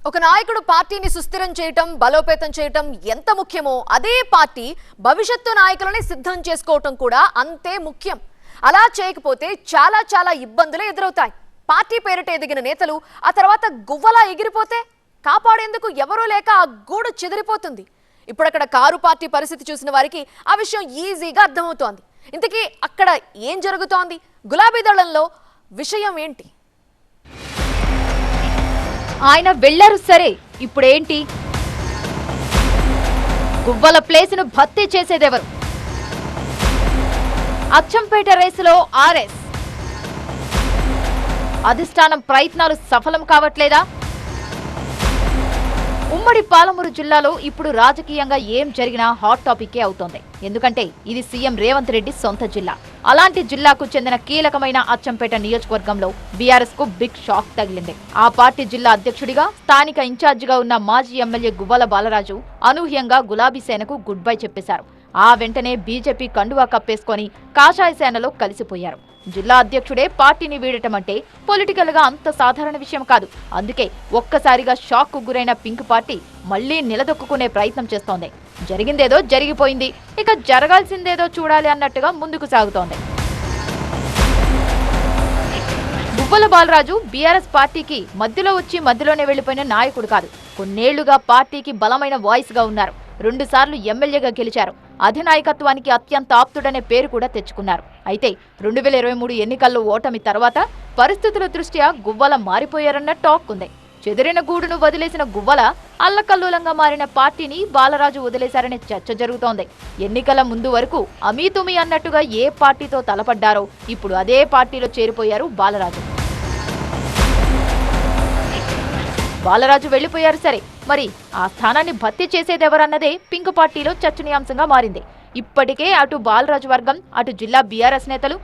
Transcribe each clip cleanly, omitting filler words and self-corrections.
ఒక నాయకుడు పార్టీని సుస్థిరం చేయటం, బలోపేతం చేయటం ఎంత ముఖ్యమో అదే పార్టీ భవిష్యత్తు నాయకులని సిద్ధం చేసుకోవటం కూడా అంతే ముఖ్యం. అలా చేయకపోతే చాలా ఇబ్బందులు ఎదురవుతాయి. పార్టీ పేరిట ఎదిగిన నేతలు ఆ తర్వాత గువ్వలా ఎగిరిపోతే కాపాడేందుకు ఎవరూ లేక ఆ గూడు చెదిరిపోతుంది. ఇప్పుడు అక్కడ కారు పార్టీ పరిస్థితి చూసిన వారికి ఆ విషయం ఈజీగా అర్థమవుతోంది. ఇంతకీ అక్కడ ఏం జరుగుతోంది? గులాబీ దళంలో విషయం ఏంటి? ఆయన వెళ్లారు సరే, ఇప్పుడేంటి? గువ్వల ప్లేసును భర్తీ చేసేదెవరు? అచ్చంపేట రేసులో ఆర్ఎస్ అధిష్టానం ప్రయత్నాలు సఫలం కావట్లేదా? ఉమ్మడి పాలమూరు జిల్లాలో ఇప్పుడు రాజకీయంగా ఏం జరిగినా హాట్ టాపికే అవుతోంది. ఎందుకంటే ఇది సీఎం రేవంత్ రెడ్డి సొంత జిల్లా. అలాంటి జిల్లాకు చెందిన కీలకమైన అచ్చంపేట నియోజకవర్గంలో బీఆర్ఎస్ కు బిగ్ షాక్ తగిలింది. ఆ పార్టీ జిల్లా అధ్యక్షుడిగా స్థానిక ఇన్ఛార్జిగా ఉన్న మాజీ ఎమ్మెల్యే గువ్వల బాలరాజు అనూహ్యంగా గులాబీ సేనకు గుడ్ బై చెప్పేశారు. ఆ వెంటనే బీజేపీ కండువా కప్పేసుకొని కాషాయ సేనలో కలిసిపోయారు. జిల్లా అధ్యక్షుడే పార్టీని వీడటం అంటే పొలిటికల్ గా అంత సాధారణ విషయం కాదు. అందుకే ఒక్కసారిగా షాక్ కు గురైన పింక్ పార్టీ మళ్లీ నిలదొక్కునే ప్రయత్నం చేస్తోంది. జరిగిందేదో జరిగిపోయింది, ఇక జరగాల్సిందేదో చూడాలి అన్నట్టుగా ముందుకు సాగుతోంది. గువ్వల బాలరాజు బీఆర్ఎస్ పార్టీకి మధ్యలో వచ్చి మధ్యలోనే వెళ్లిపోయిన నాయకుడు కాదు. కొన్నేళ్లుగా పార్టీకి బలమైన వాయిస్ గా ఉన్నారు. 2 సార్లు ఎమ్మెల్యేగా గెలిచారు. అధినాయకత్వానికి అత్యంత ఆప్తుడనే పేరు కూడా తెచ్చుకున్నారు. అయితే 2023 ఎన్నికల్లో ఓటమి తర్వాత పరిస్థితుల దృష్ట్యా గువ్వల మారిపోయారన్న టాక్ ఉంది. చెదిరిన గూడును వదిలేసిన గువ్వల అల్లకల్లోలంగా మారిన పార్టీని బాలరాజు వదిలేశారనే చర్చ జరుగుతోంది. ఎన్నికల ముందు వరకు అమీతుమీ అన్నట్టుగా ఏ పార్టీతో తలపడ్డారో ఇప్పుడు అదే పార్టీలో చేరిపోయారు బాలరాజు. బాలరాజు వెళ్లిపోయారు సరే, మరి ఆ స్థానాన్ని భర్తీ చేసేదెవరన్నదే పింక్ పార్టీలో చర్చనీయాంశంగా మారింది. ఇప్పటికే అటు బాలరాజు వర్గం, అటు జిల్లా బీఆర్ఎస్ నేతలు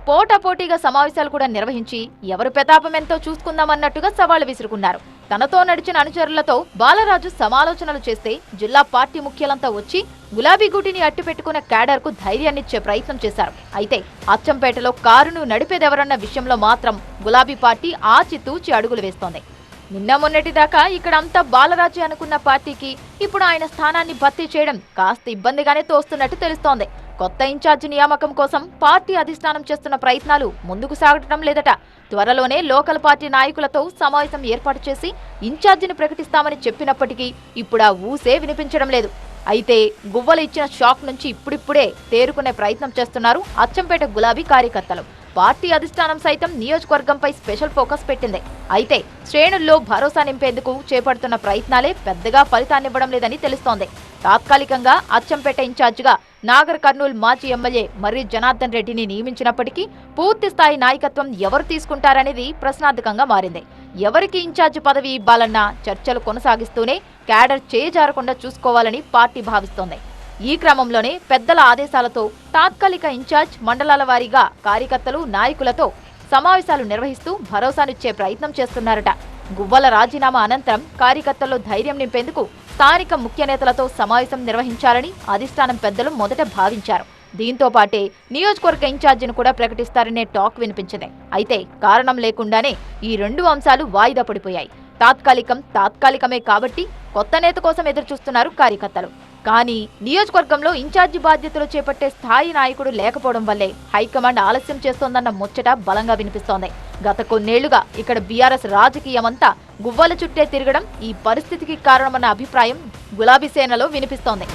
పోటాపోటీగా సమావేశాలు కూడా నిర్వహించి ఎవరు ప్రతాపమెంతో చూసుకుందామన్నట్టుగా సవాళ్లు విసురుకున్నారు. తనతో నడిచిన అనుచరులతో బాలరాజు సమాలోచనలు చేస్తే జిల్లా పార్టీ ముఖ్యులంతా వచ్చి గులాబీ గూటిని అట్టిపెట్టుకున్న క్యాడర్ కు ధైర్యాన్నిచ్చే ప్రయత్నం చేశారు. అయితే అచ్చంపేటలో కారును నడిపేదెవరన్న విషయంలో మాత్రం గులాబీ పార్టీ ఆచితూచి అడుగులు వేస్తోంది. నిన్న మొన్నటి దాకా ఇక్కడ అంతా బాలరాజు అనుకున్న పార్టీకి ఇప్పుడు ఆయన స్థానాన్ని భర్తీ చేయడం కాస్త ఇబ్బందిగానే తోస్తున్నట్టు తెలుస్తోంది. కొత్త ఇన్ఛార్జి నియామకం కోసం పార్టీ అధిష్టానం చేస్తున్న ప్రయత్నాలు ముందుకు సాగటం లేదట. త్వరలోనే లోకల్ పార్టీ నాయకులతో సమావేశం ఏర్పాటు చేసి ఇన్ఛార్జిని ప్రకటిస్తామని చెప్పినప్పటికీ ఇప్పుడు ఆ ఊసే వినిపించడం లేదు. అయితే గువ్వలు ఇచ్చిన షాక్ నుంచి ఇప్పుడిప్పుడే తేరుకునే ప్రయత్నం చేస్తున్నారు అచ్చంపేట గులాబీ కార్యకర్తలు. పార్టీ అధిష్టానం సైతం నియోజకవర్గంపై స్పెషల్ ఫోకస్ పెట్టింది. అయితే శ్రేణుల్లో భరోసా నింపేందుకు చేపడుతున్న ప్రయత్నాలే పెద్దగా ఫలితాన్నివ్వడం లేదని తెలుస్తోంది. తాత్కాలికంగా అచ్చంపేట ఇన్ఛార్జిగా నాగర్ కర్నూల్ మాజీ ఎమ్మెల్యే మర్రి జనార్దన్ రెడ్డిని నియమించినప్పటికీ పూర్తి స్థాయి నాయకత్వం ఎవరు తీసుకుంటారనేది ప్రశ్నార్థకంగా మారింది. ఎవరికి ఇన్ఛార్జి పదవి ఇవ్వాలన్నా చర్చలు కొనసాగిస్తూనే క్యాడర్ చేజారకుండా చూసుకోవాలని పార్టీ భావిస్తోంది. ఈ క్రమంలోనే పెద్దల ఆదేశాలతో తాత్కాలిక ఇన్ఛార్జ్ మండలాల వారీగా కార్యకర్తలు, నాయకులతో సమావేశాలు నిర్వహిస్తూ భరోసానిచ్చే ప్రయత్నం చేస్తున్నారట. గువ్వల రాజీనామా అనంతరం కార్యకర్తల్లో ధైర్యం నింపేందుకు స్థానిక ముఖ్య నేతలతో సమావేశం నిర్వహించాలని అధిష్టానం పెద్దలు మొదట భావించారు. దీంతో పాటే నియోజకవర్గ ఇన్ఛార్జిని కూడా ప్రకటిస్తారనే టాక్ వినిపించింది. అయితే కారణం లేకుండానే ఈ 2 అంశాలు వాయిదా పడిపోయాయి. తాత్కాలికమే కాబట్టి కొత్త నేత కోసం ఎదురుచూస్తున్నారు కార్యకర్తలు. కానీ నియోజకవర్గంలో ఇన్ఛార్జి బాధ్యతలు చేపట్టే స్థాయి నాయకుడు లేకపోవడం వల్లే హైకమాండ్ ఆలస్యం చేస్తోందన్న ముచ్చట బలంగా వినిపిస్తోంది. గత కొన్నేళ్లుగా ఇక్కడ బీఆర్ఎస్ రాజకీయమంతా గువ్వల చుట్టే తిరగడం ఈ పరిస్థితికి కారణమన్న అభిప్రాయం గులాబీ సేనలో వినిపిస్తోంది.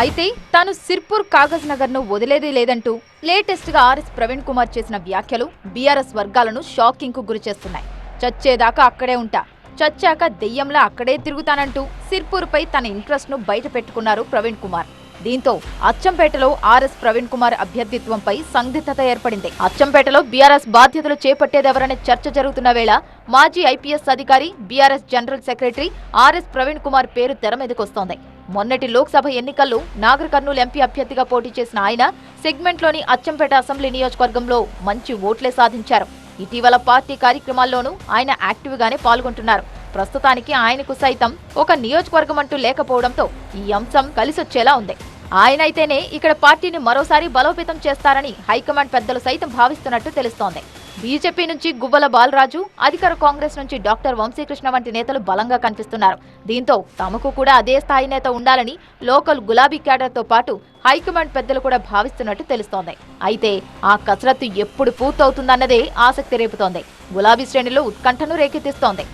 అయితే తాను సిర్పూర్ కాగజ్ నగర్ ను వదిలేదే లేదంటూ లేటెస్ట్ గా ఆర్ఎస్ ప్రవీణ్ కుమార్ చేసిన వ్యాఖ్యలు బీఆర్ఎస్ వర్గాలను షాకింగ్ కు గురి చేస్తున్నాయి. చచ్చేదాకా అక్కడే ఉంటా, చచ్చాక దెయ్యంలా అక్కడే తిరుగుతానంటూ సిర్పూర్పై తన ఇంట్రెస్ట్ ను బయట పెట్టుకున్నారు ప్రవీణ్ కుమార్. దీంతో అచ్చంపేటలో ఆర్ఎస్ ప్రవీణ్ కుమార్ అభ్యర్థిత్వంపై సందిగ్ధత ఏర్పడింది. అచ్చంపేటలో బీఆర్ఎస్ బాధ్యతలు చేపట్టేదెవరనే చర్చ జరుగుతున్న వేళ మాజీ ఐపీఎస్ అధికారి, BRS general secretary RS Praveen Kumar పేరు తెర మీదకొస్తోంది. మొన్నటి లోక్సభ ఎన్నికల్లో నాగర్ కర్నూల్ ఎంపీ అభ్యర్థిగా పోటీ చేసిన ఆయన సెగ్మెంట్లోని అచ్చంపేట అసెంబ్లీ నియోజకవర్గంలో మంచి ఓట్లే సాధించారు. ఇటీవల పార్టీ కార్యక్రమాల్లోనూ ఆయన యాక్టివ్ గానే పాల్గొంటున్నారు. ప్రస్తుతానికి ఆయనకు సైతం ఒక నియోజకవర్గం అంటూ లేకపోవడంతో ఈ అంశం కలిసొచ్చేలా ఉంది. ఆయనైతేనే ఇక్కడ పార్టీని మరోసారి బలోపేతం చేస్తారని హైకమాండ్ పెద్దలు సైతం భావిస్తున్నట్టు తెలుస్తోంది. బీజేపీ నుంచి గువ్వల బాలరాజు, అధికార కాంగ్రెస్ నుంచి డాక్టర్ వంశీకృష్ణ వంటి నేతలు బలంగా కనిపిస్తున్నారు. దీంతో తమకు కూడా అదే స్థాయి నేత ఉండాలని లోకల్ గులాబీ క్యాడర్తో పాటు హైకమాండ్ పెద్దలు కూడా భావిస్తున్నట్టు తెలుస్తోంది. అయితే ఆ కసరత్తు ఎప్పుడు పూర్తవుతుందన్నదే ఆసక్తి రేపుతోంది. గులాబీ శ్రేణుల్లో ఉత్కంఠను రేకెత్తిస్తోంది.